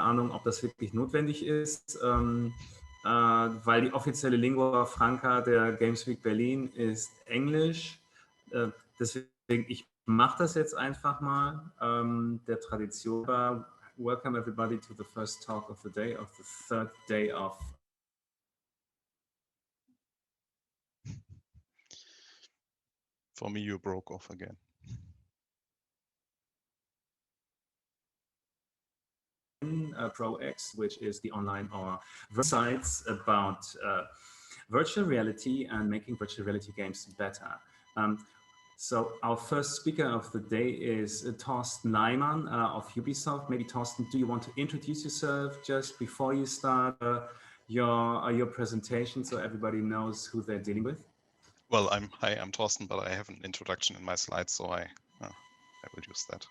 Ahnung, ob das wirklich notwendig ist, weil die offizielle Lingua Franca der Games Week Berlin ist Englisch. Deswegen, ich mache das jetzt einfach mal. Der Tradition war, welcome everybody to the first talk of the day, of the third day of For me, you broke off again. ProX, which is the online or websites about virtual reality and making virtual reality games better. So our first speaker of the day is Thorsten Leimann of Ubisoft. Maybe Thorsten, do you want to introduce yourself just before you start your presentation so everybody knows who they're dealing with? Well, I'm Thorsten, but I have an introduction in my slides, so I will use that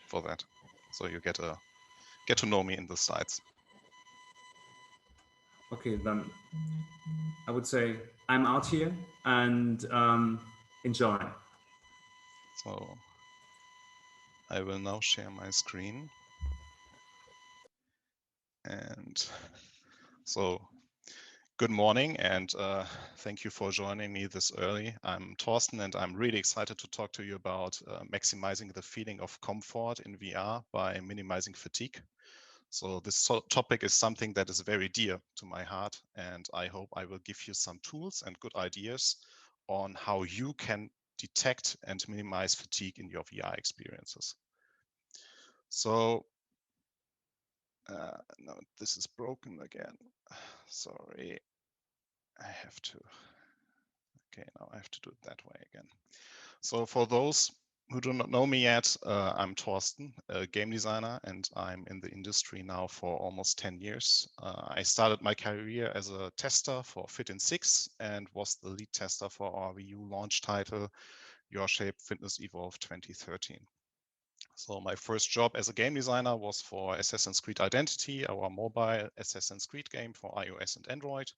for that. So you get to know me in the slides. Okay, then I would say I'm out here and enjoy. So I will now share my screen. And so good morning, and thank you for joining me this early. I'm Thorsten, and I'm really excited to talk to you about maximizing the feeling of comfort in VR by minimizing fatigue. So this topic is something that is very dear to my heart, and I hope I will give you some tools and good ideas on how you can detect and minimize fatigue in your VR experiences. So, no, this is broken again. Sorry, I have to. Okay, now I have to do it that way again. So for those who do not know me yet, I'm Thorsten, a game designer, and I'm in the industry now for almost 10 years. I started my career as a tester for Fit in 6 and was the lead tester for our Wii U launch title, Your Shape Fitness Evolve 2013. So my first job as a game designer was for Assassin's Creed Identity, our mobile Assassin's Creed game for iOS and Android.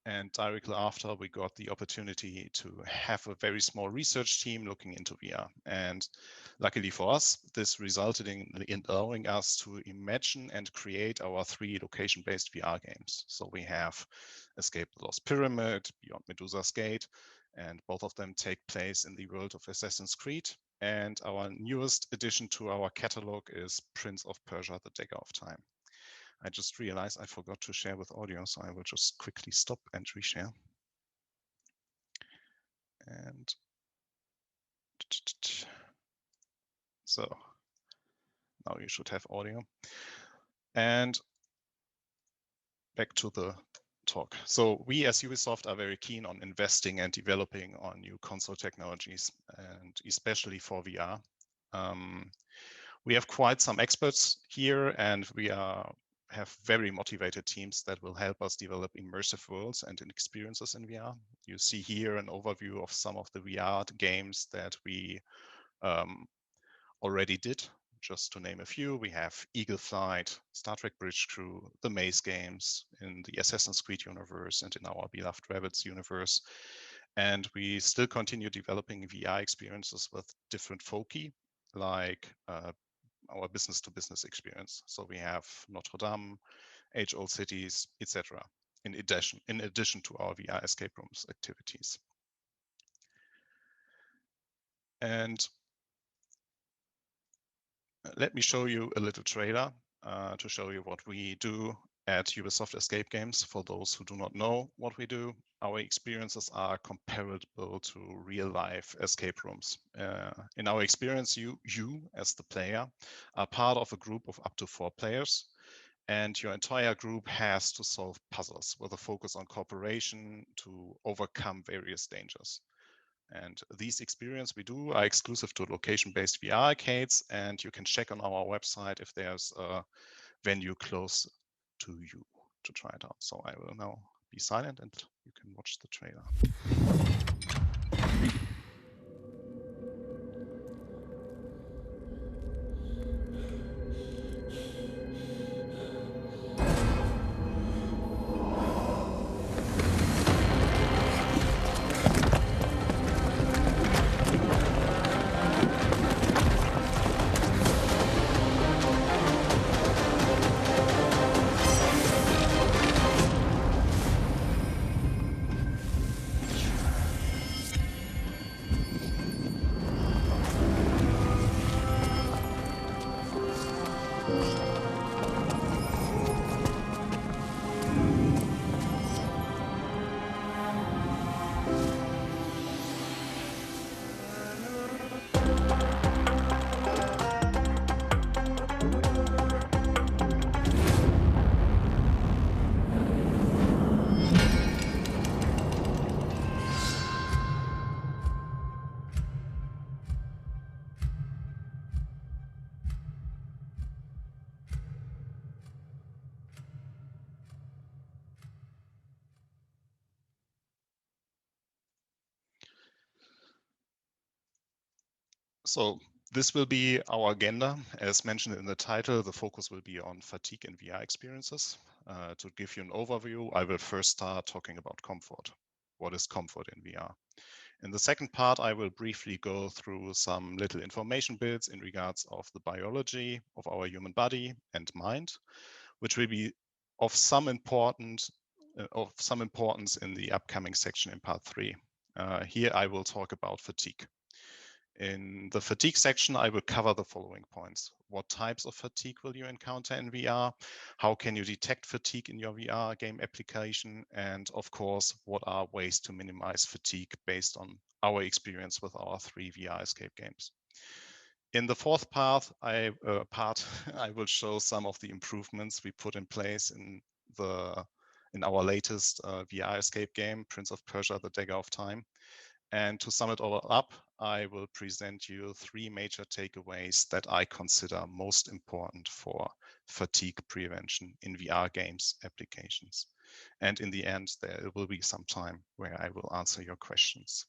And directly after, we got the opportunity to have a very small research team looking into VR. And luckily for us, this resulted in allowing us to imagine and create our 3 location-based VR games. So we have Escape the Lost Pyramid, Beyond Medusa's Gate, and both of them take place in the world of Assassin's Creed. And our newest addition to our catalog is Prince of Persia, the Dagger of Time. I just realized I forgot to share with audio, so I will just quickly stop and reshare. And so now you should have audio. And back to the talk. So we as Ubisoft are very keen on investing and developing on new console technologies, and especially for VR. We have quite some experts here, and we have very motivated teams that will help us develop immersive worlds and experiences in VR. You see here an overview of some of the VR games that we already did. Just to name a few, we have Eagle Flight, Star Trek Bridge Crew, the Maze games in the Assassin's Creed universe and in our beloved Rabbids universe. And we still continue developing VR experiences with different foci, like our business-to-business experience. So we have Notre Dame, Age-Old Cities, etc. In addition to our VR escape rooms activities. And let me show you a little trailer to show you what we do at Ubisoft Escape Games. For those who do not know what we do, our experiences are comparable to real-life escape rooms. In our experience, you as the player are part of a group of up to 4 players, and your entire group has to solve puzzles with a focus on cooperation to overcome various dangers. And these experiences we do are exclusive to location-based VR arcades, and you can check on our website if there's a venue close to you to try it out. So I will now be silent and you can watch the trailer. So this will be our agenda. As mentioned in the title, the focus will be on fatigue and VR experiences. To give you an overview, I will first start talking about comfort. What is comfort in VR? In the second part, I will briefly go through some little information bits in regards of the biology of our human body and mind, which will be of some importance in the upcoming section in part 3. Here I will talk about fatigue. In the fatigue section, I will cover the following points. What types of fatigue will you encounter in VR? How can you detect fatigue in your VR game application? And of course, what are ways to minimize fatigue based on our experience with our 3 VR escape games? In the fourth part, I will show some of the improvements we put in place in our latest VR escape game, Prince of Persia: The Dagger of Time. And to sum it all up, I will present you 3 major takeaways that I consider most important for fatigue prevention in VR games applications. And in the end, there will be some time where I will answer your questions.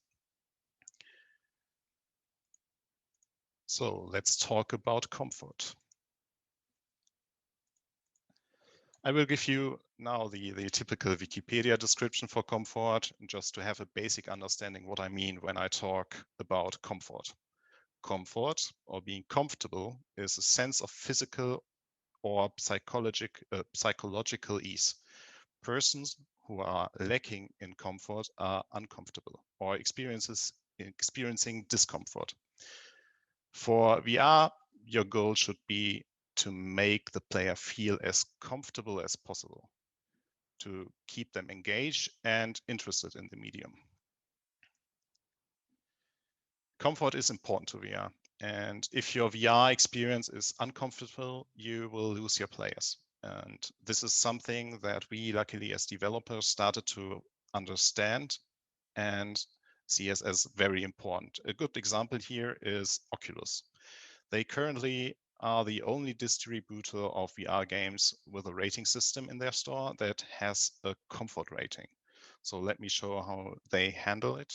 So let's talk about comfort. I will give you now the typical Wikipedia description for comfort, just to have a basic understanding what I mean when I talk about comfort. Comfort, or being comfortable, is a sense of physical or psychological ease. Persons who are lacking in comfort are uncomfortable or experiencing discomfort. For VR, your goal should be to make the player feel as comfortable as possible, to keep them engaged and interested in the medium. Comfort is important to VR, and if your VR experience is uncomfortable, you will lose your players. And this is something that we, luckily, as developers, started to understand and see as very important. A good example here is Oculus. They currently are the only distributor of VR games with a rating system in their store that has a comfort rating. So let me show how they handle it.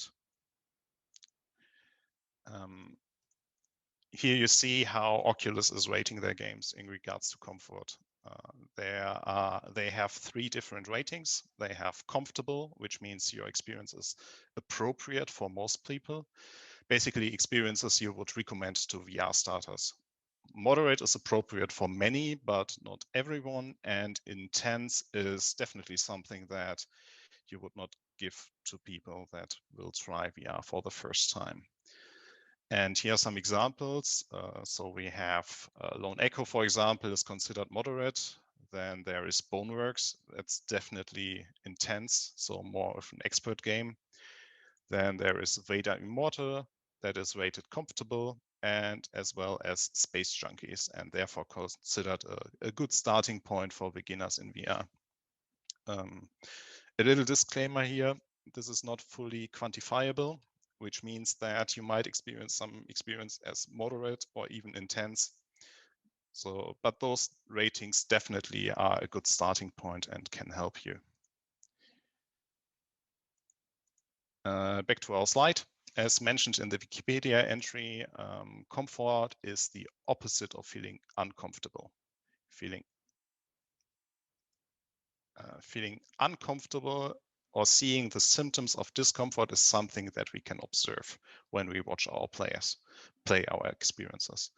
Here you see how Oculus is rating their games in regards to comfort. They have 3 different ratings. They have comfortable, which means your experience is appropriate for most people. Basically, experiences you would recommend to VR starters. Moderate is appropriate for many, but not everyone. And intense is definitely something that you would not give to people that will try VR for the first time. And here are some examples. So we have Lone Echo, for example, is considered moderate. Then there is Boneworks. That's definitely intense, so more of an expert game. Then there is Vader Immortal, that is rated comfortable, and as well as Space Junkies, and therefore considered a good starting point for beginners in VR. A little disclaimer here, this is not fully quantifiable, which means that you might experience some experience as moderate or even intense. So, but those ratings definitely are a good starting point and can help you. Back to our slide. As mentioned in the Wikipedia entry, comfort is the opposite of feeling uncomfortable. Feeling uncomfortable or seeing the symptoms of discomfort is something that we can observe when we watch our players play our experiences.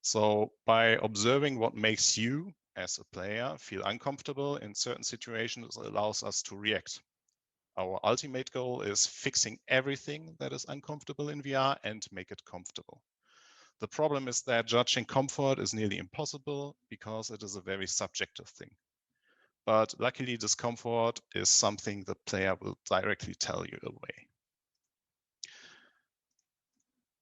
So by observing what makes you as a player feel uncomfortable in certain situations, it allows us to react. Our ultimate goal is fixing everything that is uncomfortable in VR and make it comfortable. The problem is that judging comfort is nearly impossible because it is a very subjective thing. But luckily, discomfort is something the player will directly tell you away.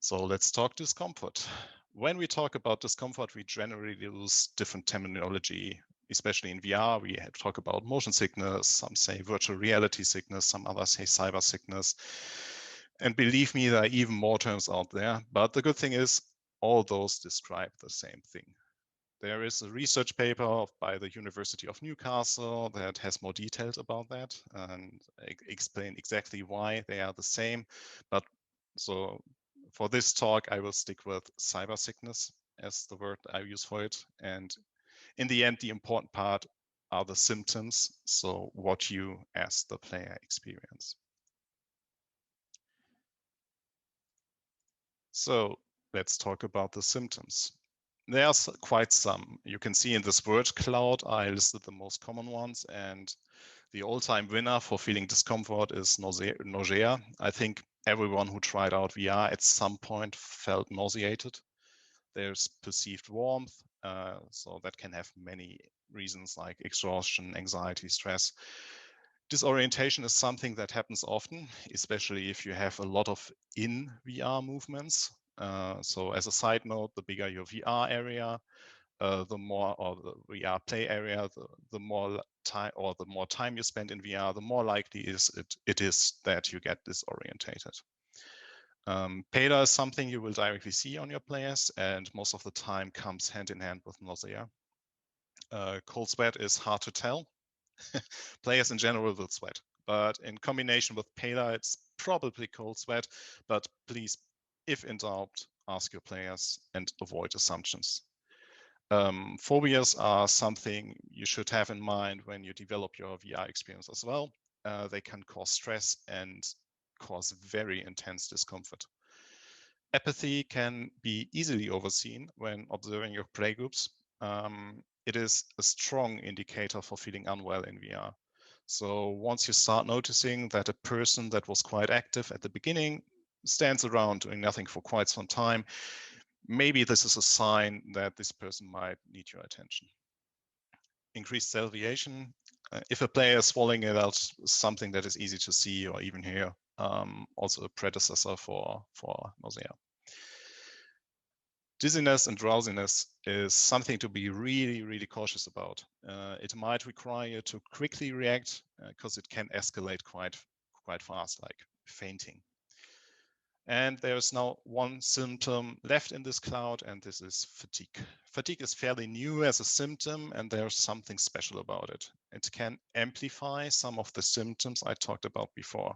So let's talk discomfort. When we talk about discomfort, we generally use different terminology, especially in VR. We talk about motion sickness, some say virtual reality sickness, some others say cyber sickness. And believe me, there are even more terms out there. But the good thing is, all those describe the same thing. There is a research paper by the University of Newcastle that has more details about that and explain exactly why they are the same. But so for this talk, I will stick with cyber sickness as the word I use for it. And in the end, the important part are the symptoms, so what you as the player experience. So let's talk about the symptoms. There's quite some. You can see in this word cloud, I listed the most common ones, and the all-time winner for feeling discomfort is nausea. I think everyone who tried out VR at some point felt nauseated. There's perceived warmth, so that can have many reasons like exhaustion, anxiety, stress. Disorientation is something that happens often, especially if you have a lot of in VR movements. So as a side note, the bigger your VR area, the more, or the VR play area, the more time, or the more time you spend in VR, the more likely it is that you get disorientated. Payload is something you will directly see on your players, and most of the time comes hand in hand with nausea. Cold sweat is hard to tell. Players in general will sweat, but in combination with payload, it's probably cold sweat. But please, if in doubt, ask your players and avoid assumptions. Phobias are something you should have in mind when you develop your VR experience as well. They can cause stress and cause very intense discomfort. Apathy can be easily overseen when observing your playgroups. It is a strong indicator for feeling unwell in VR. So once you start noticing that a person that was quite active at the beginning stands around doing nothing for quite some time, maybe this is a sign that this person might need your attention. Increased salivation. If a player is swallowing it out, something that is easy to see or even hear, also a predecessor for nausea. Dizziness and drowsiness is something to be really, really cautious about. It might require you to quickly react because it can escalate quite fast, like fainting. And there's now one symptom left in this cloud, and this is fatigue. Fatigue is fairly new as a symptom, and there's something special about it. It can amplify some of the symptoms I talked about before,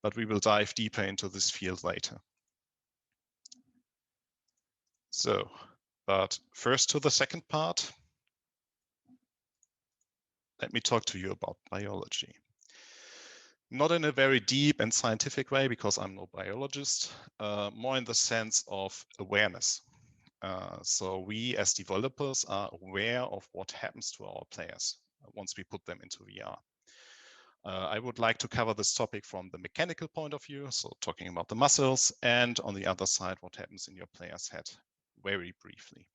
but we will dive deeper into this field later. So, but first to the second part. Let me talk to you about biology. Not in a very deep and scientific way, because I'm no biologist, more in the sense of awareness. So we as developers are aware of what happens to our players once we put them into VR. I would like to cover this topic from the mechanical point of view, so talking about the muscles, and on the other side, what happens in your player's head, very briefly.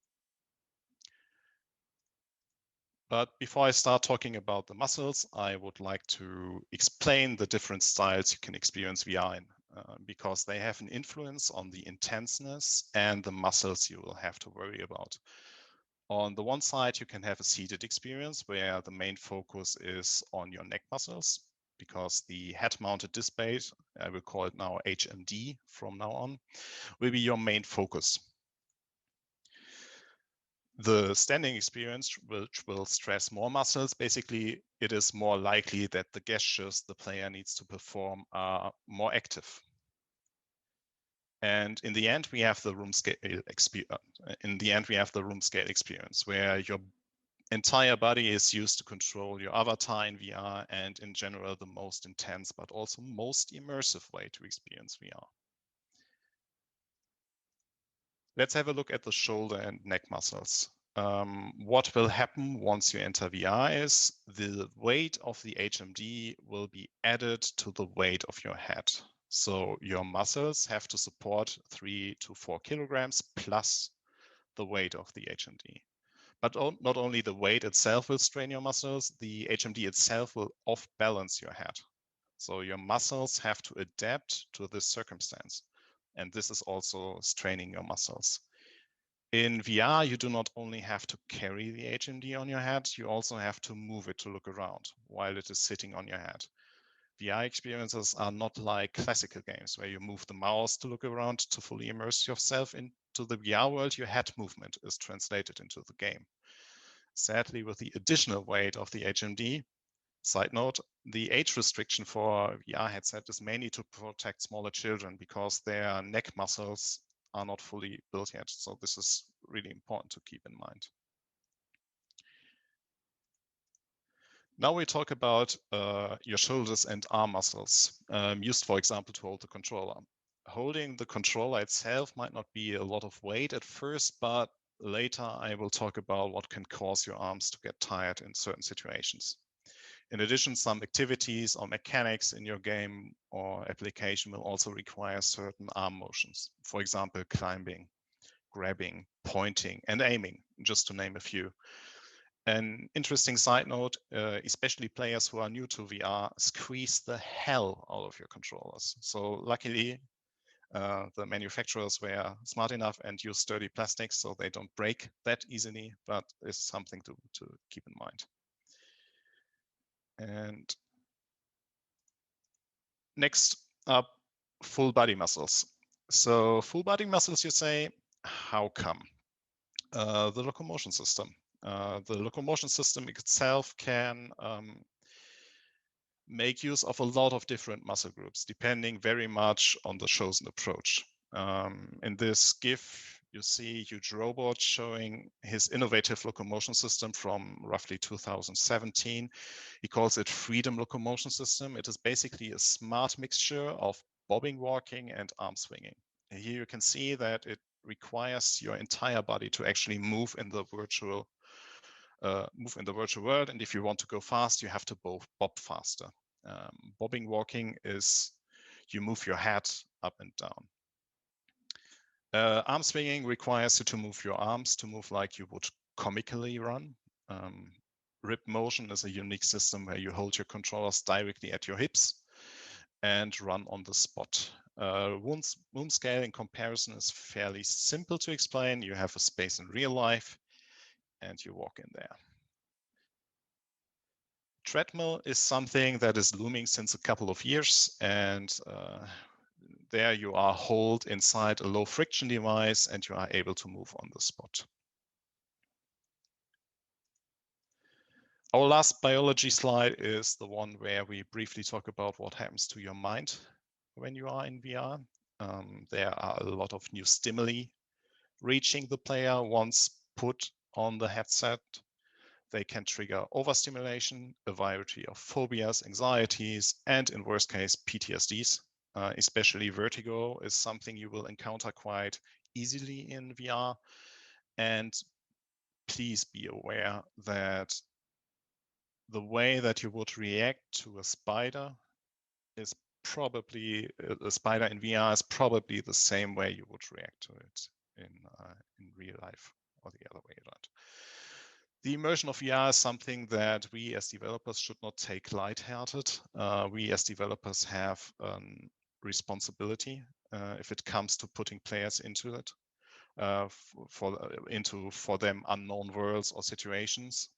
But before I start talking about the muscles, I would like to explain the different styles you can experience VR in, because they have an influence on the intenseness and the muscles you will have to worry about. On the one side, you can have a seated experience where the main focus is on your neck muscles, because the head-mounted display, I will call it now HMD from now on, will be your main focus. The standing experience, which will stress more muscles, basically it is more likely that the gestures the player needs to perform are more active. And in the end, we have the room scale experience, where your entire body is used to control your avatar in VR, and in general, the most intense but also most immersive way to experience VR. Let's have a look at the shoulder and neck muscles. What will happen once you enter VR is the weight of the HMD will be added to the weight of your head. So your muscles have to support 3 to 4 kilograms plus the weight of the HMD. But not only the weight itself will strain your muscles, the HMD itself will off-balance your head. So your muscles have to adapt to this circumstance. And this is also straining your muscles. In VR, you do not only have to carry the HMD on your head, you also have to move it to look around while it is sitting on your head. VR experiences are not like classical games where you move the mouse to look around to fully immerse yourself into the VR world. Your head movement is translated into the game. Sadly, with the additional weight of the HMD, Side note, the age restriction for VR headset is mainly to protect smaller children because their neck muscles are not fully built yet. So this is really important to keep in mind. Now we talk about your shoulders and arm muscles, used, for example, to hold the controller. Holding the controller itself might not be a lot of weight at first, but later I will talk about what can cause your arms to get tired in certain situations. In addition, some activities or mechanics in your game or application will also require certain arm motions. For example, climbing, grabbing, pointing, and aiming, just to name a few. An interesting side note, especially players who are new to VR, squeeze the hell out of your controllers. So luckily, the manufacturers were smart enough and use sturdy plastics so they don't break that easily, but it's something to keep in mind. And next up, full body muscles. So full body muscles, you say, how come? The locomotion system. The locomotion system itself can make use of a lot of different muscle groups, depending very much on the chosen approach. In this GIF, you see Huge Robot showing his innovative locomotion system from roughly 2017. He calls it Freedom Locomotion System. It is basically a smart mixture of bobbing, walking, and arm swinging. And here you can see that it requires your entire body to actually move in the virtual world. And if you want to go fast, you have to bob faster. Bobbing, walking is you move your head up and down. Arm swinging requires you to move your arms to move like you would comically run. Rip motion is a unique system where you hold your controllers directly at your hips and run on the spot. Wound scale in comparison is fairly simple to explain. You have a space in real life and you walk in there. Treadmill is something that is looming since a couple of years, and there you are holed inside a low friction device and you are able to move on the spot. Our last biology slide is the one where we briefly talk about what happens to your mind when you are in VR. There are a lot of new stimuli reaching the player once put on the headset. They can trigger overstimulation, a variety of phobias, anxieties, and in worst case, PTSDs. Especially vertigo is something you will encounter quite easily in VR. And please be aware that the way that you would react to a spider is probably, a spider in VR is probably the same way you would react to it in real life or the other way around. The immersion of VR is something that we as developers should not take lighthearted. We as developers have responsibility if it comes to putting players into it, for them unknown worlds or situations.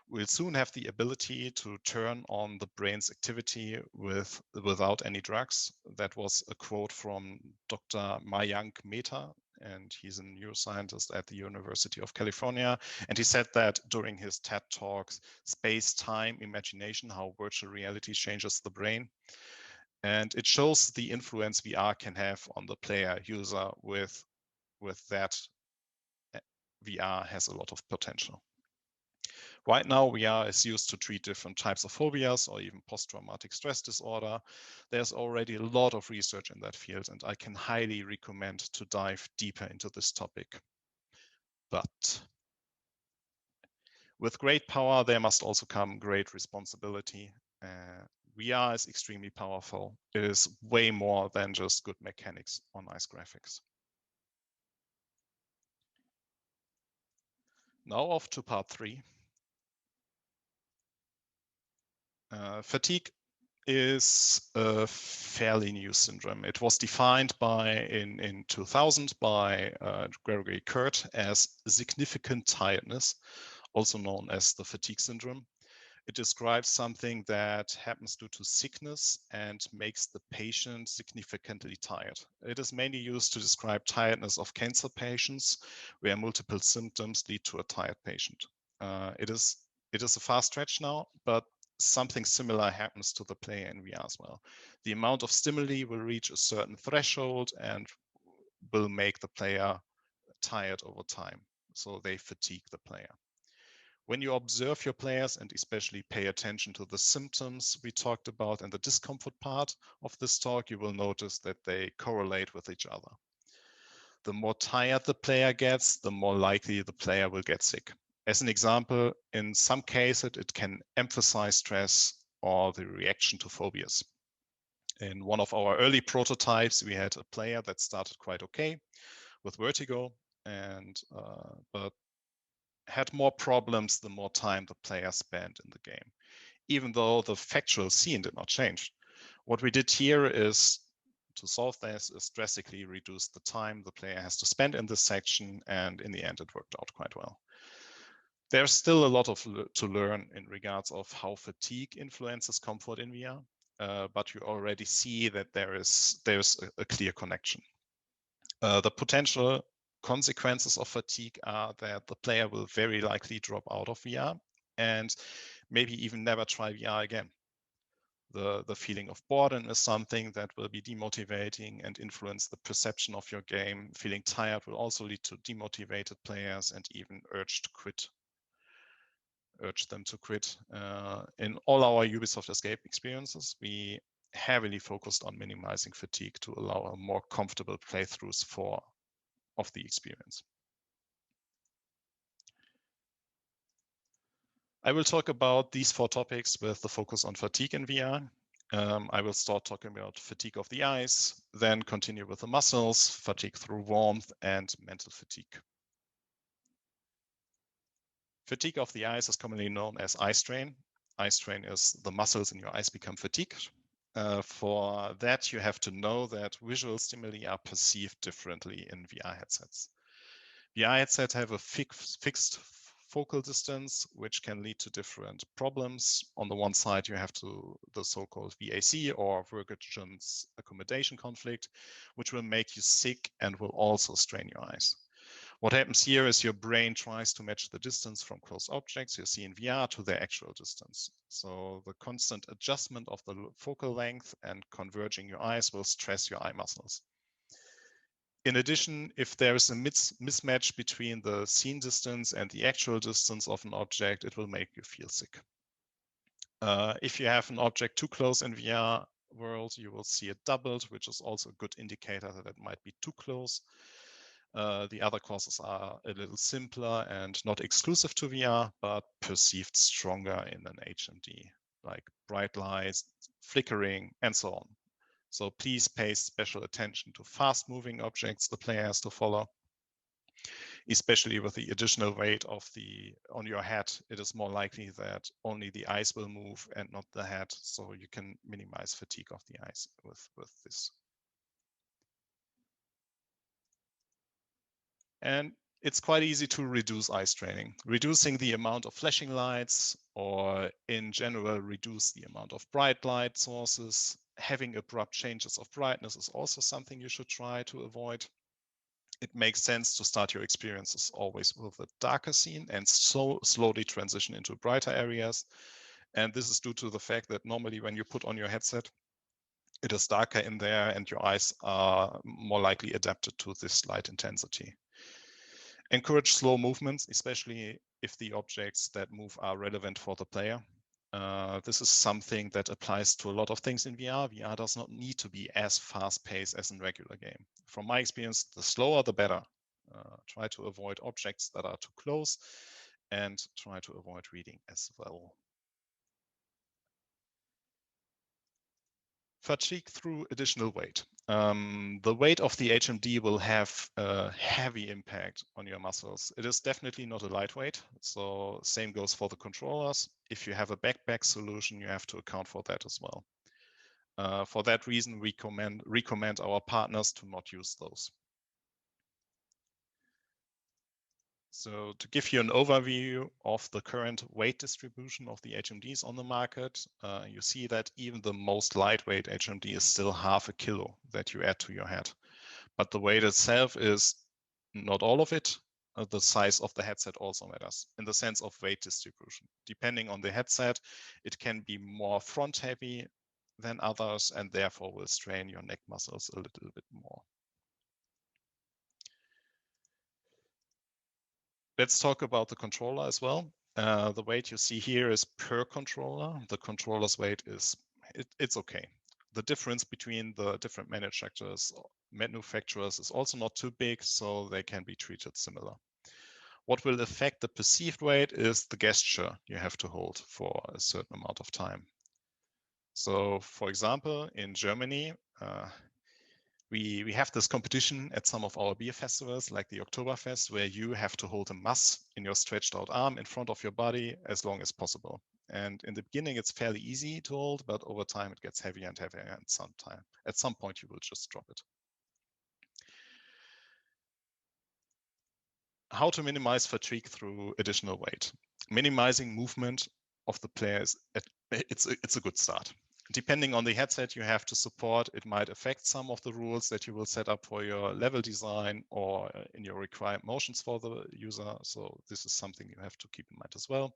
We'll soon have the ability to turn on the brain's activity without any drugs. That was a quote from Dr. Mayank Mehta, and he's a neuroscientist at the University of California. And he said that during his TED Talks, space-time imagination, how virtual reality changes the brain. And it shows the influence VR can have on the player user with that. VR has a lot of potential. Right now, VR is used to treat different types of phobias or even post-traumatic stress disorder. There's already a lot of research in that field, and I can highly recommend to dive deeper into this topic. But with great power, there must also come great responsibility. VR is extremely powerful. It is way more than just good mechanics or nice graphics. Now off to part 3. Fatigue is a fairly new syndrome. It was defined in 2000 by Gregory Kurt as significant tiredness, also known as the fatigue syndrome. It describes something that happens due to sickness and makes the patient significantly tired. It is mainly used to describe tiredness of cancer patients, where multiple symptoms lead to a tired patient. It It is a far stretch now, but something similar happens to the player in VR as well. The amount of stimuli will reach a certain threshold and will make the player tired over time. So they fatigue the player. When you observe your players and especially pay attention to the symptoms we talked about and the discomfort part of this talk, you will notice that they correlate with each other. The more tired the player gets, the more likely the player will get sick. As an example, in some cases, it can emphasize stress or the reaction to phobias. In one of our early prototypes, we had a player that started quite okay with vertigo, and but had more problems the more time the player spent in the game, even though the factual scene did not change. What we did here is to solve this is drastically reduce the time the player has to spend in this section, and in the end it worked out quite well. There's still a lot to learn in regards of how fatigue influences comfort in VR, but you already see that there's a clear connection. The potential consequences of fatigue are that the player will very likely drop out of VR and maybe even never try VR again. The feeling of boredom is something that will be demotivating and influence the perception of your game. Feeling tired will also lead to demotivated players and even urge them to quit. In all our Ubisoft Escape experiences, we heavily focused on minimizing fatigue to allow a more comfortable playthroughs of the experience. I will talk about these 4 topics with the focus on fatigue in VR. I will start talking about fatigue of the eyes, then continue with the muscles, fatigue through warmth, and mental fatigue. Fatigue of the eyes is commonly known as eye strain. Eye strain is the muscles in your eyes become fatigued. For that, you have to know that visual stimuli are perceived differently in VR headsets. VR headsets have a fixed focal distance, which can lead to different problems. On the one side, you have the so-called VAC or vertiginous accommodation conflict, which will make you sick and will also strain your eyes. What happens here is your brain tries to match the distance from close objects you see in VR to their actual distance. So the constant adjustment of the focal length and converging your eyes will stress your eye muscles. In addition, if there is a mismatch between the seen distance and the actual distance of an object, it will make you feel sick. If you have an object too close in VR world, you will see it doubled, which is also a good indicator that it might be too close. The other causes are a little simpler and not exclusive to VR, but perceived stronger in an HMD, like bright lights, flickering, and so on. So please pay special attention to fast-moving objects the player has to follow, especially with the additional weight on your head. It is more likely that only the eyes will move and not the head, so you can minimize fatigue of the eyes with this. And it's quite easy to reduce eye straining. Reducing the amount of flashing lights, or in general, reduce the amount of bright light sources. Having abrupt changes of brightness is also something you should try to avoid. It makes sense to start your experiences always with a darker scene and so slowly transition into brighter areas. And this is due to the fact that normally when you put on your headset, it is darker in there and your eyes are more likely adapted to this light intensity. Encourage slow movements, especially if the objects that move are relevant for the player. This is something that applies to a lot of things in VR. VR does not need to be as fast-paced as in regular game. From my experience, the slower, the better. Try to avoid objects that are too close and try to avoid reading as well. Fatigue through additional weight. The weight of the HMD will have a heavy impact on your muscles. It is definitely not a lightweight, so same goes for the controllers. If you have a backpack solution, you have to account for that as well. For that reason, we recommend our partners to not use those. So to give you an overview of the current weight distribution of the HMDs on the market, you see that even the most lightweight HMD is still half a kilo that you add to your head. But the weight itself is not all of it. the size of the headset also matters in the sense of weight distribution. Depending on the headset, it can be more front heavy than others and therefore will strain your neck muscles a little bit more. Let's talk about the controller as well. The weight you see here is per controller. The controller's weight is, it's okay. The difference between the different manufacturers is also not too big, so they can be treated similar. What will affect the perceived weight is the gesture you have to hold for a certain amount of time. So, for example, in Germany, we have this competition at some of our beer festivals, like the Oktoberfest, where you have to hold a mass in your stretched out arm in front of your body as long as possible. And in the beginning, it's fairly easy to hold, but over time it gets heavier and heavier, and at some point you will just drop it. How to minimize fatigue through additional weight. Minimizing movement of the players, it's a good start. Depending on the headset you have to support, it might affect some of the rules that you will set up for your level design or in your required motions for the user. So this is something you have to keep in mind as well.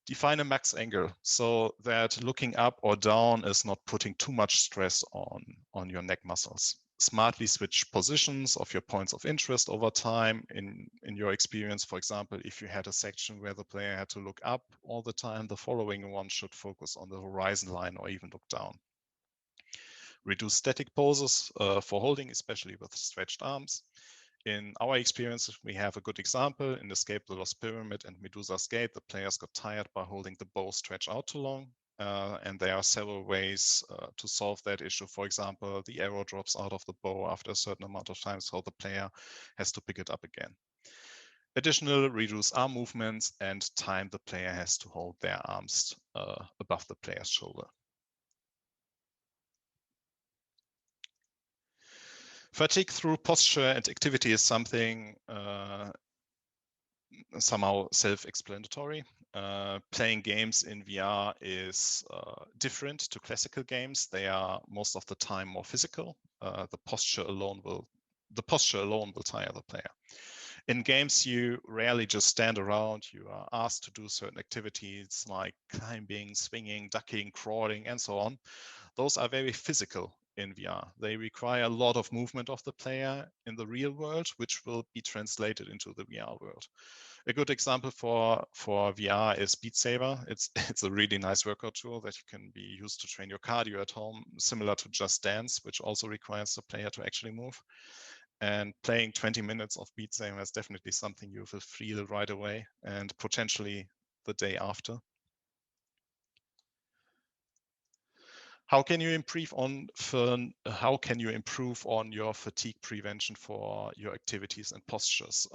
Define a max angle so that looking up or down is not putting too much stress on your neck muscles. Smartly switch positions of your points of interest over time. In your experience, for example, if you had a section where the player had to look up all the time, the following one should focus on the horizon line or even look down. Reduce static poses for holding, especially with stretched arms. In our experience, we have a good example. In Escape the Lost Pyramid and Medusa's Gate, the players got tired by holding the bow stretched out too long. And there are several ways to solve that issue. For example, the arrow drops out of the bow after a certain amount of time, so the player has to pick it up again. Additional, reduce arm movements and time the player has to hold their arms above the player's shoulder. Fatigue through posture and activity is something somehow self-explanatory. Playing games in VR is different to classical games. They are most of the time more physical. The posture alone will tire the player. In games, you rarely just stand around. You are asked to do certain activities like climbing, swinging, ducking, crawling, and so on. Those are very physical in VR. They require a lot of movement of the player in the real world, which will be translated into the VR world. A good example for VR is Beat Saber. It's a really nice workout tool that can be used to train your cardio at home, similar to Just Dance, which also requires the player to actually move. And playing 20 minutes of Beat Saber is definitely something you will feel right away and potentially the day after. How can you improve on your fatigue prevention for your activities and postures?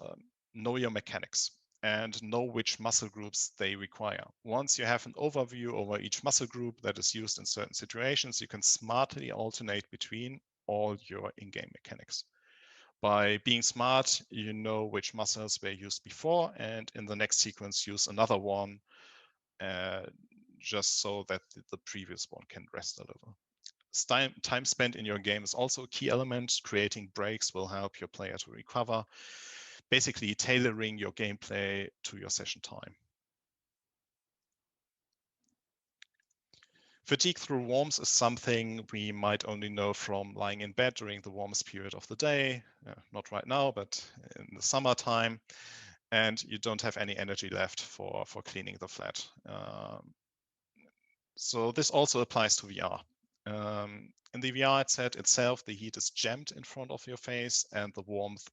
Know your mechanics and know which muscle groups they require. Once you have an overview over each muscle group that is used in certain situations, you can smartly alternate between all your in-game mechanics. By being smart, you know which muscles were used before, and in the next sequence, use another one just so that the previous one can rest a little. Time spent in your game is also a key element. Creating breaks will help your player to recover, basically tailoring your gameplay to your session time. Fatigue through warmth is something we might only know from lying in bed during the warmest period of the day, not right now, but in the summertime, and you don't have any energy left for cleaning the flat. So this also applies to VR. In the VR headset itself, the heat is jammed in front of your face, and the warmth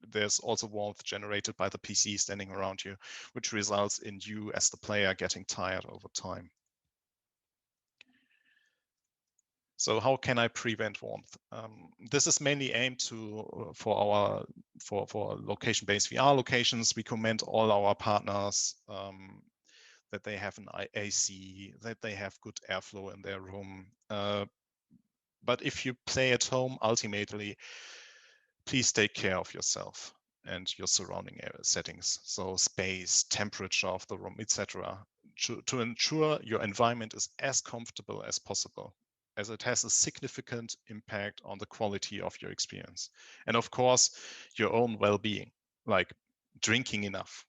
there's also warmth generated by the PC standing around you, which results in you as the player getting tired over time. So how can I prevent warmth? This is mainly aimed for location-based VR locations. We commend all our partners that they have an AC, that they have good airflow in their room. But if you play at home, ultimately, please take care of yourself and your surrounding area settings. So space, temperature of the room, etc. To ensure your environment is as comfortable as possible. as it has a significant impact on the quality of your experience. And of course, your own well-being, like drinking enough,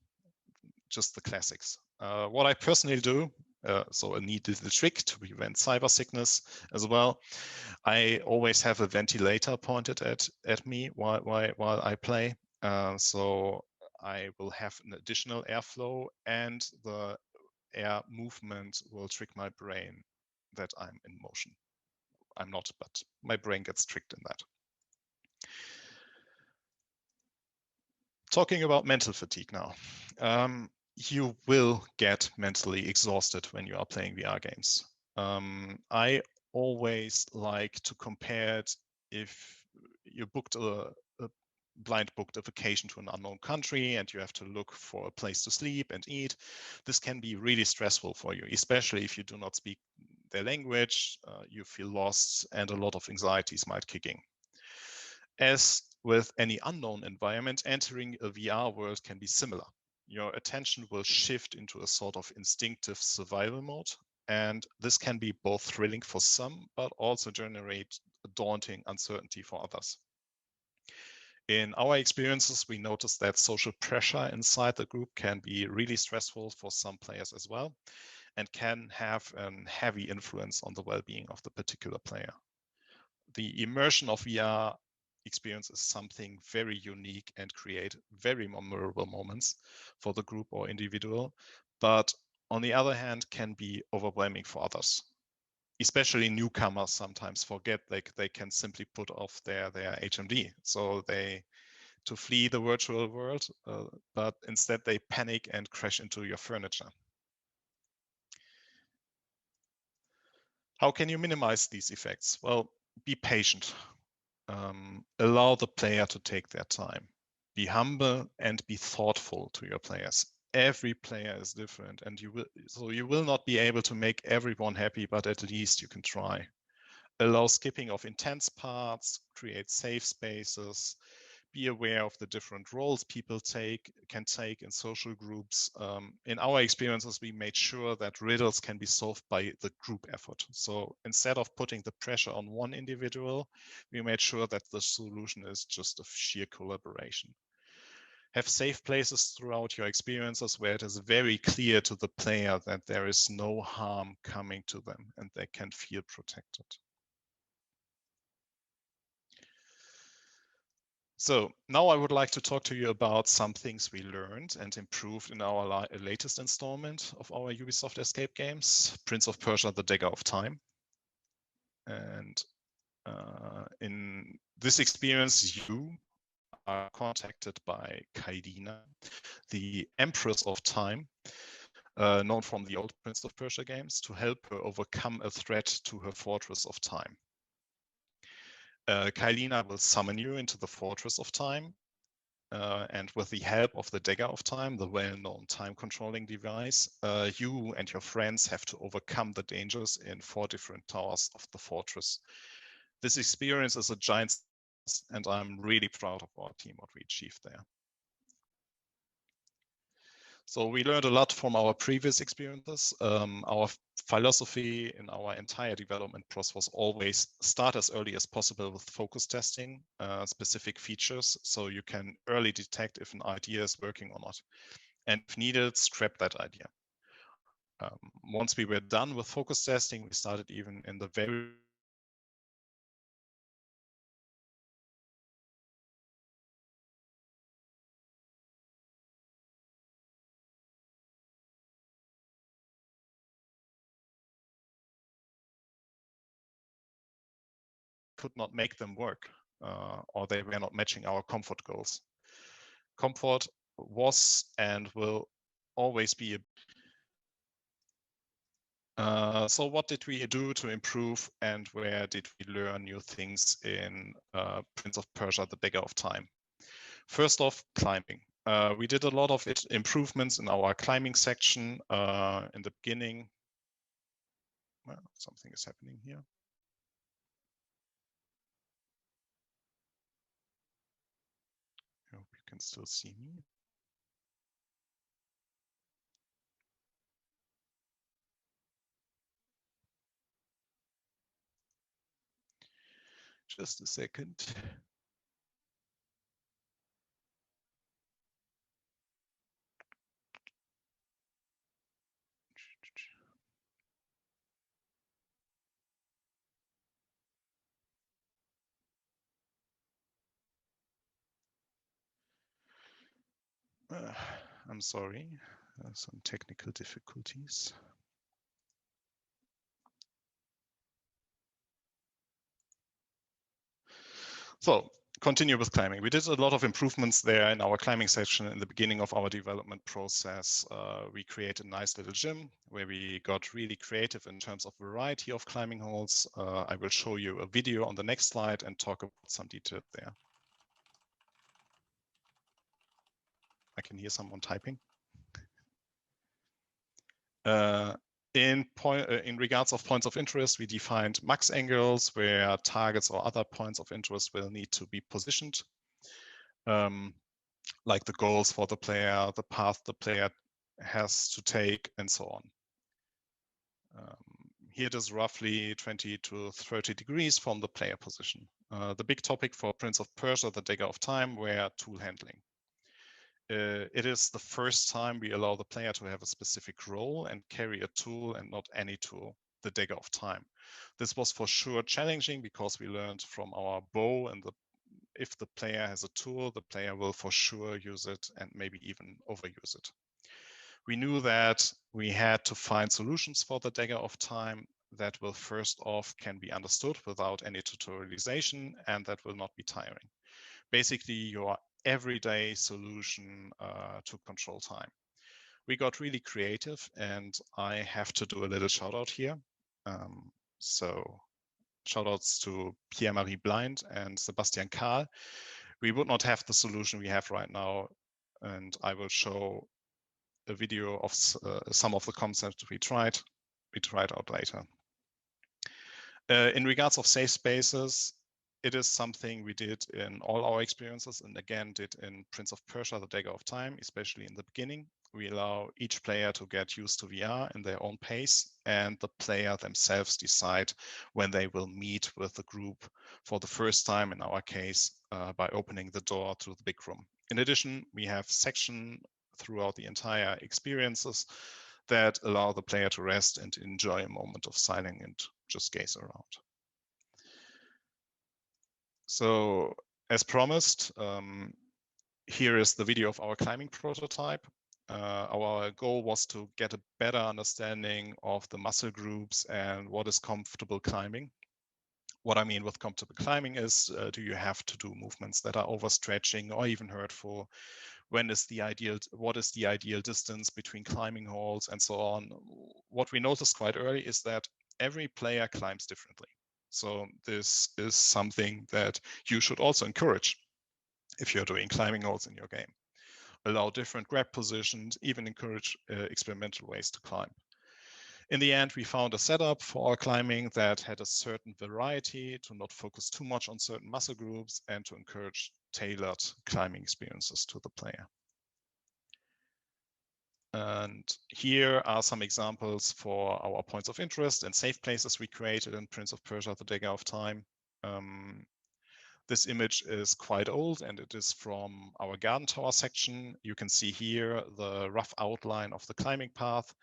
just the classics. What I personally do, so a neat little trick to prevent cyber sickness as well, I always have a ventilator pointed at me while I play. So I will have an additional airflow, and the air movement will trick my brain that I'm in motion. I'm not, but my brain gets tricked in that. Talking about mental fatigue now. You will get mentally exhausted when you are playing VR games. I always like to compare it if you booked a blind booked a vacation to an unknown country and you have to look for a place to sleep and eat. This can be really stressful for you, especially if you do not speak their language, you feel lost, and a lot of anxieties might kick in. As with any unknown environment, entering a VR world can be similar. Your attention will shift into a sort of instinctive survival mode, and this can be both thrilling for some, but also generate a daunting uncertainty for others. In our experiences, we noticed that social pressure inside the group can be really stressful for some players as well, and can have a heavy influence on the well-being of the particular player. The immersion of VR experience is something very unique and create very memorable moments for the group or individual, but on the other hand can be overwhelming for others. Especially newcomers sometimes forget they can simply put off their HMD, so to flee the virtual world, but instead they panic and crash into your furniture. How can you minimize these effects? Well, be patient. Allow the player to take their time. Be humble and be thoughtful to your players. Every player is different, and you will not be able to make everyone happy, but at least you can try. Allow skipping of intense parts, create safe spaces, be aware of the different roles people can take in social groups. In our experiences, we made sure that riddles can be solved by the group effort. So instead of putting the pressure on one individual, we made sure that the solution is just a sheer collaboration. Have safe places throughout your experiences where it is very clear to the player that there is no harm coming to them and they can feel protected. So now I would like to talk to you about some things we learned and improved in our latest installment of our Ubisoft Escape Games, Prince of Persia, The Dagger of Time. And in this experience, you are contacted by Kaidina, the Empress of Time, known from the old Prince of Persia games, to help her overcome a threat to her Fortress of Time. Kailina will summon you into the Fortress of Time, and with the help of the Dagger of Time, the well-known time-controlling device, you and your friends have to overcome the dangers in 4 different towers of the fortress. This experience is a giant success, and I'm really proud of our team, what we achieved there. So we learned a lot from our previous experiences. Our philosophy in our entire development process was always start as early as possible with focus testing specific features, so you can early detect if an idea is working or not. And if needed, scrap that idea. Once we were done with focus testing, we started even in the very could not make them work, or they were not matching our comfort goals. Comfort was and will always be so what did we do to improve, and where did we learn new things in Prince of Persia, The Dagger of Time? First off, climbing. We did a lot of improvements in our climbing section in the beginning. Well, something is happening here. I hope you can still see me. Just a second. I'm sorry, some technical difficulties. So continue with climbing. We did a lot of improvements there in our climbing section in the beginning of our development process. We created a nice little gym where we got really creative in terms of variety of climbing holes. I will show you a video on the next slide and talk about some details there. I can hear someone typing. In regards of points of interest, we defined max angles where targets or other points of interest will need to be positioned, like the goals for the player, the path the player has to take, and so on. Here it is roughly 20 to 30 degrees from the player position. The big topic for Prince of Persia, the Dagger of Time, were tool handling. It is the first time we allow the player to have a specific role and carry a tool and not any tool, the Dagger of Time. This was for sure challenging because we learned from our bow, and if the player has a tool, the player will for sure use it and maybe even overuse it. We knew that we had to find solutions for the Dagger of Time that will first off can be understood without any tutorialization and that will not be tiring. Basically, your everyday solution to control time. We got really creative, and I have to do a little shout out here. So shout outs to Pierre-Marie Blind and Sebastian Kahl. We would not have the solution we have right now, and I will show a video of some of the concepts we tried out later. In regards of safe spaces, it is something we did in all our experiences, and again did in Prince of Persia, the Dagger of Time, especially in the beginning. We allow each player to get used to VR in their own pace, and the player themselves decide when they will meet with the group for the first time, in our case, by opening the door to the big room. In addition, we have sections throughout the entire experiences that allow the player to rest and enjoy a moment of silence and just gaze around. So as promised, here is the video of our climbing prototype. Our goal was to get a better understanding of the muscle groups and what is comfortable climbing. What I mean with comfortable climbing is, do you have to do movements that are overstretching or even hurtful? What is the ideal distance between climbing holes and so on? What we noticed quite early is that every player climbs differently. So this is something that you should also encourage if you're doing climbing holes in your game. Allow different grab positions, even encourage experimental ways to climb. In the end, we found a setup for our climbing that had a certain variety to not focus too much on certain muscle groups and to encourage tailored climbing experiences to the player. And here are some examples for our points of interest and safe places we created in Prince of Persia, the Dagger of Time. This image is quite old, and it is from our garden tower section. You can see here the rough outline of the climbing path,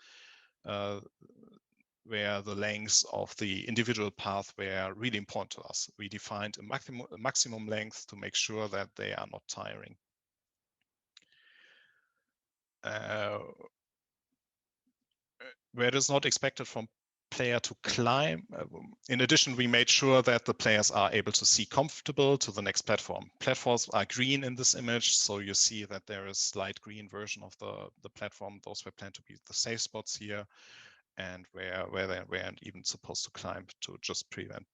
where the lengths of the individual path were really important to us. We defined a maximum length to make sure that they are not tiring. Where it is not expected from player to climb. In addition, we made sure that the players are able to see comfortable to the next platform. Platforms are green in this image, so you see that there is light green version of the platform. Those were planned to be the safe spots here, and where they weren't even supposed to climb to just prevent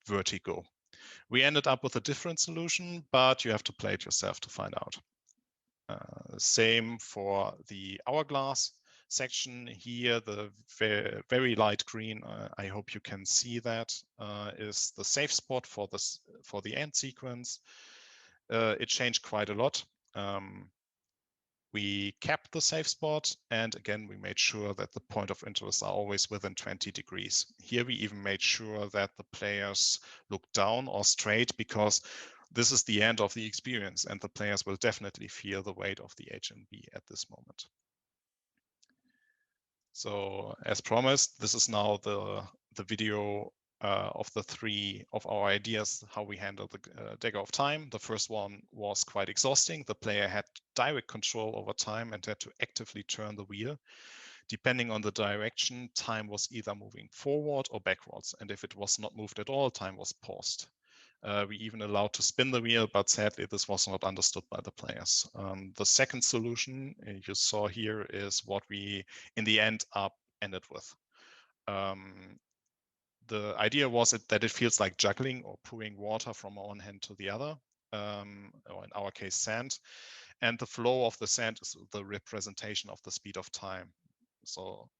vertigo. We ended up with a different solution, but you have to play it yourself to find out. Same for the hourglass section here, the very light green, I hope you can see that, is the safe spot for the end sequence. It changed quite a lot. we kept the safe spot, and again, we made sure that the point of interest are always within 20 degrees. Here we even made sure that the players look down or straight, because this is the end of the experience and the players will definitely feel the weight of the HMB at this moment. So as promised, this is now the video of the three of our ideas, how we handle the dagger of time. The first one was quite exhausting. The player had direct control over time and had to actively turn the wheel. Depending on the direction, time was either moving forward or backwards. And if it was not moved at all, time was paused. We even allowed to spin the wheel, but sadly, this was not understood by the players. The second solution you saw here is what we, in the end, ended with. The idea was that it feels like juggling or pouring water from one hand to the other, or in our case, sand. And the flow of the sand is the representation of the speed of time. So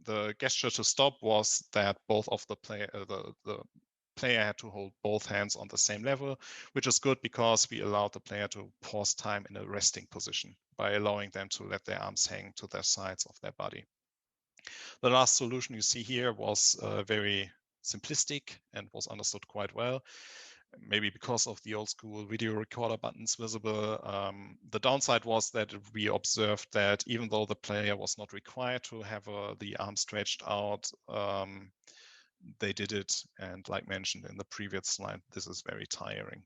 the gesture to stop was that both of the player had to hold both hands on the same level, which is good because we allowed the player to pause time in a resting position by allowing them to let their arms hang to their sides of their body. The last solution you see here was very simplistic and was understood quite well, maybe because of the old school video recorder buttons visible. The downside was that we observed that even though the player was not required to have the arm stretched out, they did it. And like mentioned in the previous slide, this is very tiring.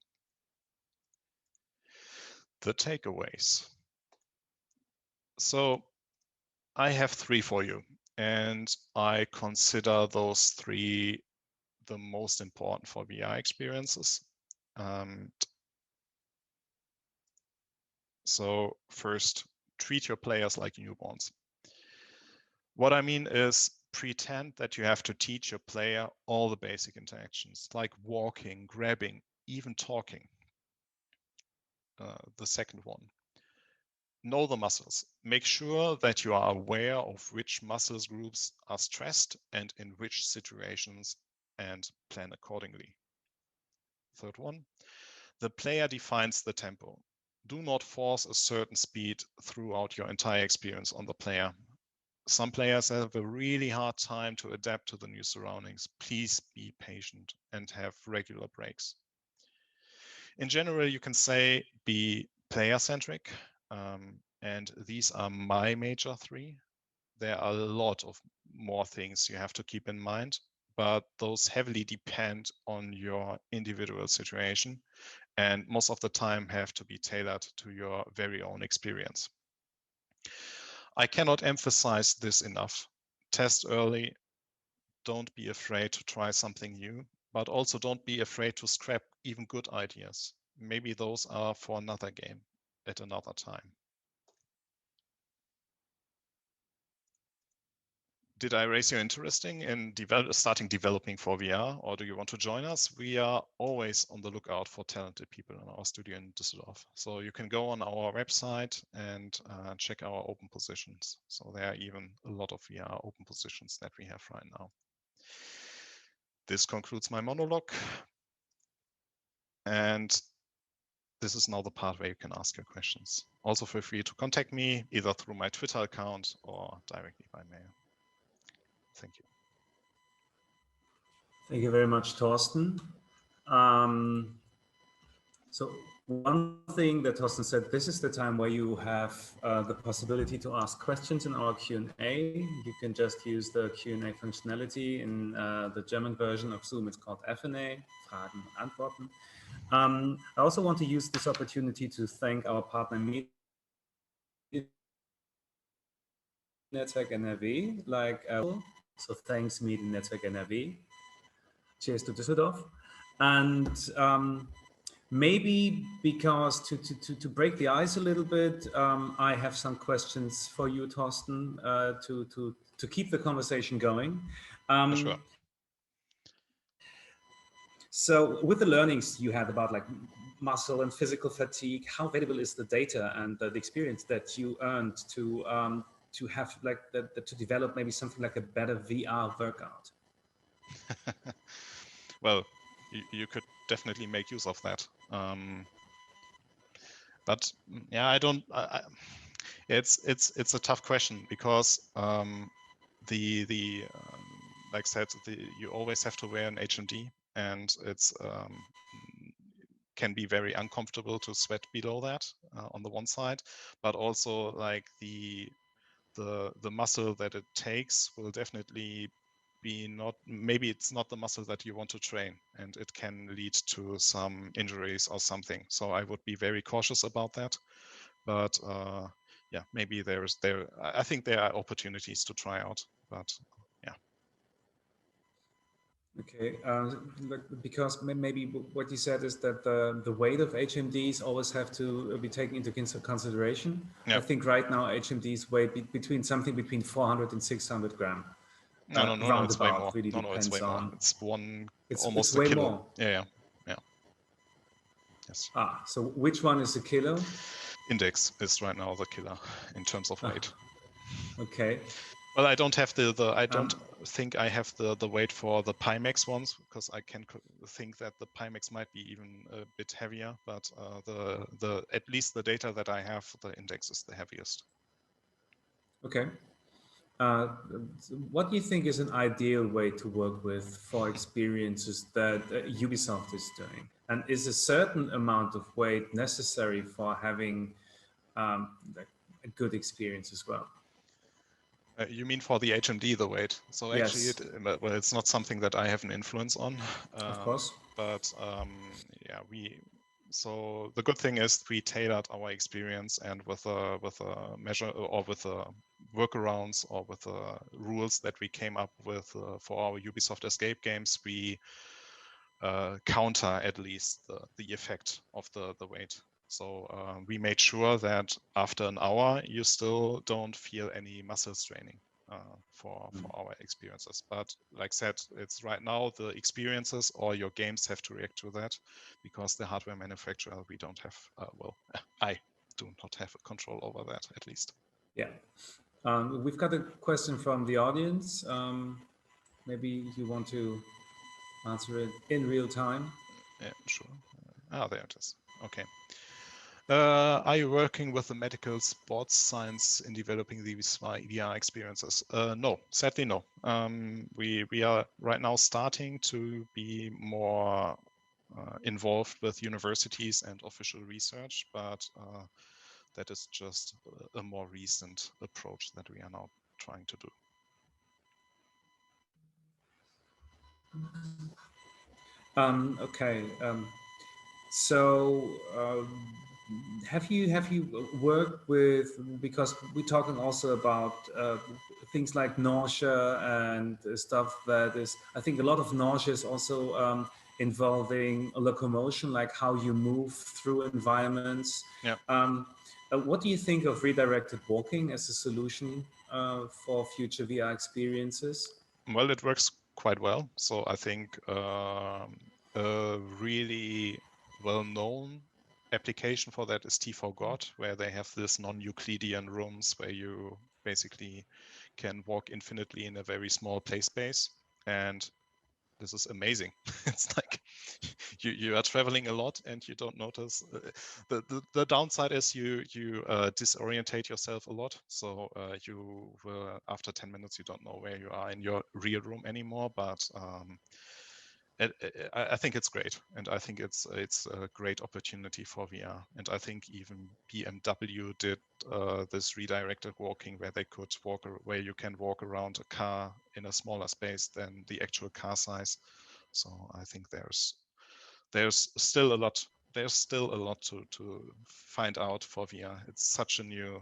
The takeaways. So I have 3 for you, and I consider those 3 the most important for VR experiences. So first, treat your players like newborns. What I mean is pretend that you have to teach your player all the basic interactions, like walking, grabbing, even talking. The second one, know the muscles. Make sure that you are aware of which muscles groups are stressed and in which situations, and plan accordingly. Third one, the player defines the tempo. Do not force a certain speed throughout your entire experience on the player. Some players have a really hard time to adapt to the new surroundings. Please be patient and have regular breaks. In general, you can say be player-centric, and these are my major 3. There are a lot of more things you have to keep in mind, but those heavily depend on your individual situation and most of the time have to be tailored to your very own experience. I cannot emphasize this enough. Test early. Don't be afraid to try something new, but also don't be afraid to scrap even good ideas. Maybe those are for another game at another time. Did I raise your interest in starting developing for VR, or do you want to join us? We are always on the lookout for talented people in our studio in Düsseldorf. So you can go on our website and check our open positions. So there are even a lot of VR open positions that we have right now. This concludes my monologue. And this is now the part where you can ask your questions. Also feel free to contact me either through my Twitter account or directly by mail. Thank you. Thank you very much, Thorsten. So one thing that Thorsten said, this is the time where you have the possibility to ask questions in our Q&A. You can just use the Q&A functionality in the German version of Zoom. It's called FNA, Fragen und Antworten. I also want to use this opportunity to thank our partner Netzwerk NRW, so thanks Netzwerk NRW. Cheers to Düsseldorf. And maybe because to break the ice a little bit, I have some questions for you, Thorsten, to keep the conversation going. Sure. So with the learnings you had about like muscle and physical fatigue, how valuable is the data and the experience that you earned to have like to develop maybe something like a better VR workout? Well, you could definitely make use of that. But yeah, It's a tough question because like I said, you always have to wear an HMD, and it's can be very uncomfortable to sweat below that on the one side, but also like the muscle that it takes will definitely be maybe it's not the muscle that you want to train, and it can lead to some injuries or something. So I would be very cautious about that. But yeah, maybe I think there are opportunities to try out, but yeah. Okay, because maybe what you said is that the weight of HMDs always have to be taken into consideration. Yep. I think right now HMDs weigh something between 400 and 600 grams. No, it's way more. Really no, it's way more. It's almost it's way a kilo. more. Yeah. Yes. So which one is a kilo? Index is right now the killer in terms of weight. Okay. Well, I don't have I don't think I have the weight for the Pimax ones, because I can think that the Pimax might be even a bit heavier, but at least the data that I have, the Index is the heaviest. Okay. What do you think is an ideal way to work with for experiences that Ubisoft is doing? And is a certain amount of weight necessary for having a good experience as well? You mean for the HMD, the weight? So actually, Yes. well, it's not something that I have an influence on. Of course. But yeah, so the good thing is we tailored our experience, and with a measure or with workarounds or with rules that we came up with for our Ubisoft Escape Games, we counter at least the effect of the weight. So we made sure that after an hour, you still don't feel any muscle straining for our experiences. But like I said, it's right now the experiences or your games have to react to that, because the hardware manufacturer, we don't have, well, I do not have a control over that, at least. Yeah. We've got a question from the audience. Maybe you want to answer it in real time. Yeah, sure. There it is. Okay. Are you working with the medical sports science in developing these VR experiences? No, sadly no. We are right now starting to be more involved with universities and official research, but that is just a more recent approach that we are now trying to do. Okay. So have you worked with, because we're talking also about things like nausea and stuff that is, I think a lot of nausea is also involving locomotion, like how you move through environments. Yeah. What do you think of redirected walking as a solution for future VR experiences? Well, it works quite well. So I think a really well-known application for that is T4God, where they have this non-Euclidean rooms where you basically can walk infinitely in a very small play space. And this is amazing. It's like you are traveling a lot and you don't notice. The downside is you disorientate yourself a lot. So you will, after 10 minutes, you don't know where you are in your real room anymore. But I think it's great, and I think it's a great opportunity for VR. And I think even BMW did this redirected walking, where they could where you can walk around a car in a smaller space than the actual car size. So I think there's still a lot. There's still a lot to find out for VR. It's such a new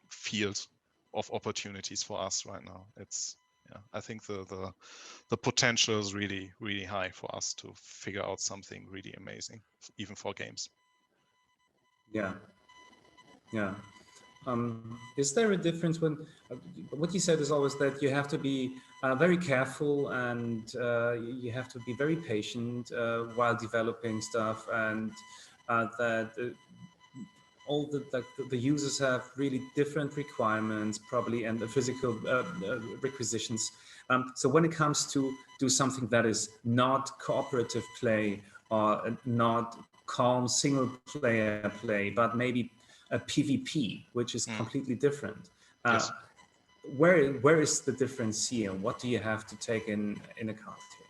field of opportunities for us right now. Yeah, I think the potential is really, really high for us to figure out something really amazing, even for games. Yeah. Yeah. Is there a difference when what you said is always that you have to be very careful, and you have to be very patient while developing stuff, and that all the users have really different requirements probably, and the physical requisitions. So when it comes to do something that is not cooperative play or not calm single player play, but maybe a PvP, which is completely different. Yes. Where is the difference here? What do you have to take in account here?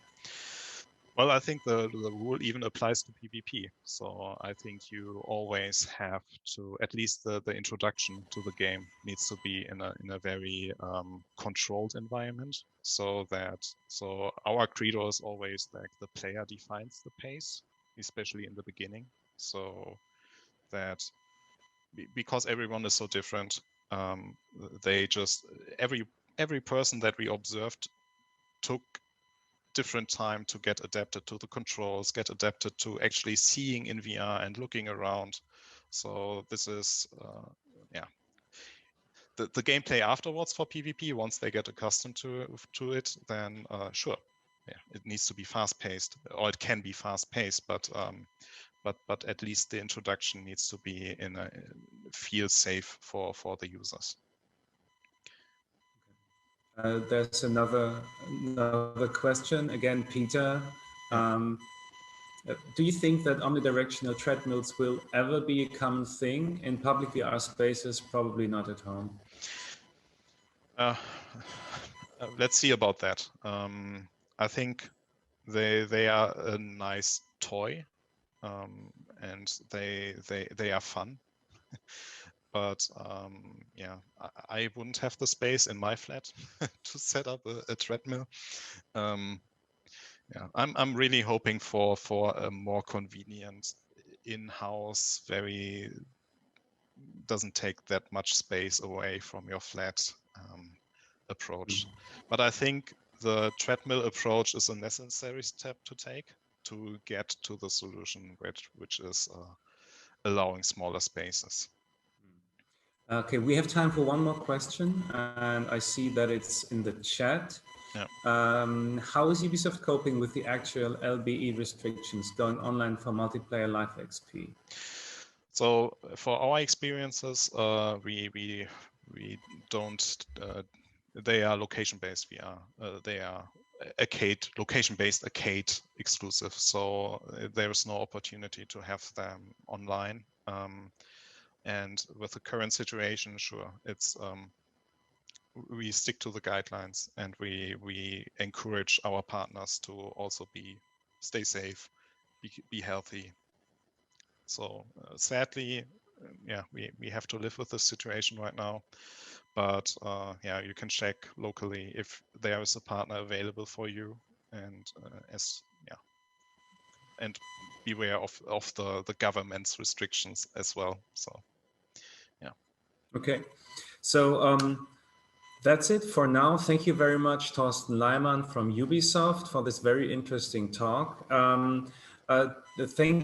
Well, I think the rule even applies to PvP. So I think you always have to, at least the introduction to the game needs to be in a very controlled environment. So our credo is always like the player defines the pace, especially in the beginning. So that because everyone is so different, they just every person that we observed took different time to get adapted to the controls, get adapted to actually seeing in VR and looking around. So this is, the gameplay afterwards for PvP. Once they get accustomed to it, then sure, it needs to be fast-paced, or it can be fast-paced, but at least the introduction needs to be feel safe for the users. There's another question again, Peter. Do you think that omnidirectional treadmills will ever be a common thing in public VR spaces? Probably not at home. Let's see about that. I think they are a nice toy, and they are fun. But I wouldn't have the space in my flat to set up a treadmill. I'm really hoping for a more convenient in-house, doesn't take that much space away from your flat approach. But I think the treadmill approach is a necessary step to take to get to the solution, which is allowing smaller spaces. Okay, we have time for one more question, and I see that it's in the chat. Yeah. How is Ubisoft coping with the actual LBE restrictions going online for multiplayer live XP? So for our experiences, we don't. They are location-based VR. They are location-based arcade exclusive. So there is no opportunity to have them online. And with the current situation, sure, it's we stick to the guidelines, and we encourage our partners to also stay safe, be healthy. So sadly, we have to live with this situation right now. But you can check locally if there is a partner available for you, and and beware of the government's restrictions as well. So yeah. Okay, so that's it for now. Thank you very much, Thorsten Leimann from Ubisoft, for this very interesting talk. Thank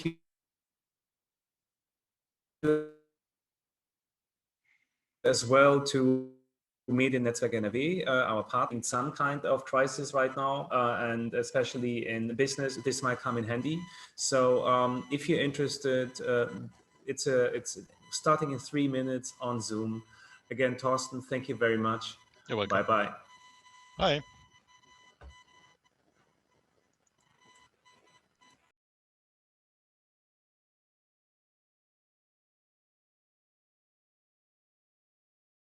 you as well to Mediennetzwerk NRW, our partner in some kind of crisis right now, and especially in business, this might come in handy. So if you're interested, it's starting in 3 minutes on Zoom. Again, Thorsten, thank you very much. You're welcome. Bye-bye. Bye.